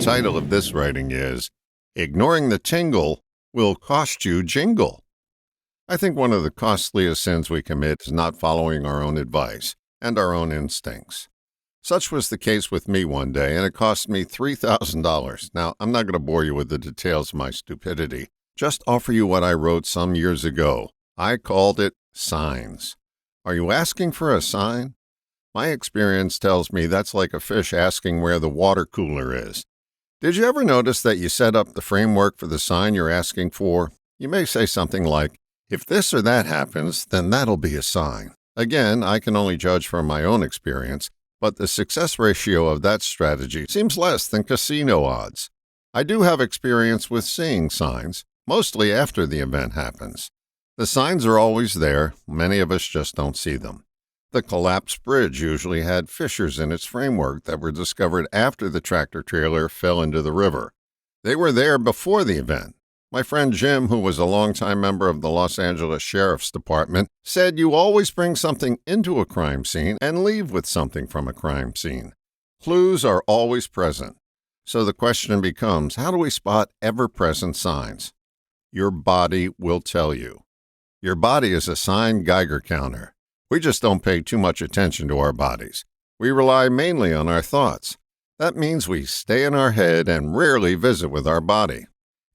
title of this writing is, Ignoring the Tingle Will Cost You Jingle. I think one of the costliest sins we commit is not following our own advice and our own instincts. Such was the case with me one day, and it cost me $3,000. Now, I'm not going to bore you with the details of my stupidity. Just offer you what I wrote some years ago. I called it signs. Are you asking for a sign? My experience tells me that's like a fish asking where the water cooler is. Did you ever notice that you set up the framework for the sign you're asking for? You may say something like, if this or that happens, then that'll be a sign. Again, I can only judge from my own experience, but the success ratio of that strategy seems less than casino odds. I do have experience with seeing signs, mostly after the event happens. The signs are always there, many of us just don't see them. The collapsed bridge usually had fissures in its framework that were discovered after the tractor-trailer fell into the river. They were there before the event. My friend Jim, who was a longtime member of the Los Angeles Sheriff's Department, said you always bring something into a crime scene and leave with something from a crime scene. Clues are always present. So the question becomes, how do we spot ever-present signs? Your body will tell you. Your body is a sign Geiger counter. We just don't pay too much attention to our bodies. We rely mainly on our thoughts. That means we stay in our head and rarely visit with our body.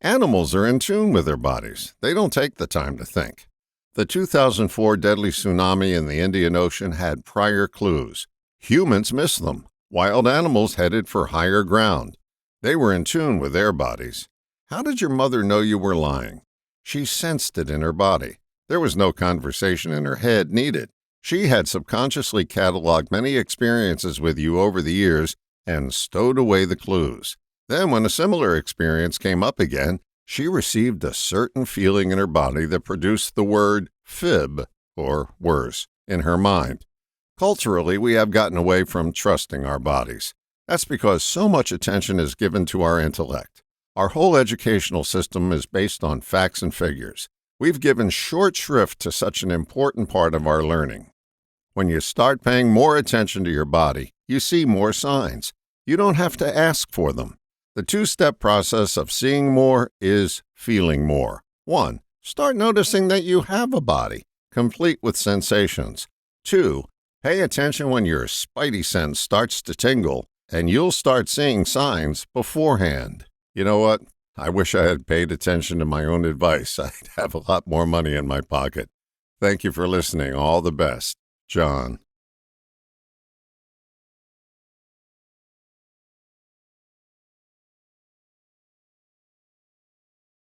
Animals are in tune with their bodies. They don't take the time to think. The 2004 deadly tsunami in the Indian Ocean had prior clues. Humans missed them. Wild animals headed for higher ground. They were in tune with their bodies. How did your mother know you were lying? She sensed it in her body. There was no conversation in her head needed. She had subconsciously cataloged many experiences with you over the years and stowed away the clues. Then, when a similar experience came up again, she received a certain feeling in her body that produced the word fib, or worse, in her mind. Culturally, we have gotten away from trusting our bodies. That's because so much attention is given to our intellect. Our whole educational system is based on facts and figures. We've given short shrift to such an important part of our learning. When you start paying more attention to your body, you see more signs. You don't have to ask for them. The two-step process of seeing more is feeling more. 1. Start noticing that you have a body, complete with sensations. 2. Pay attention when your Spidey Sense starts to tingle, and you'll start seeing signs beforehand. You know what? I wish I had paid attention to my own advice. I'd have a lot more money in my pocket. Thank you for listening. All the best. John.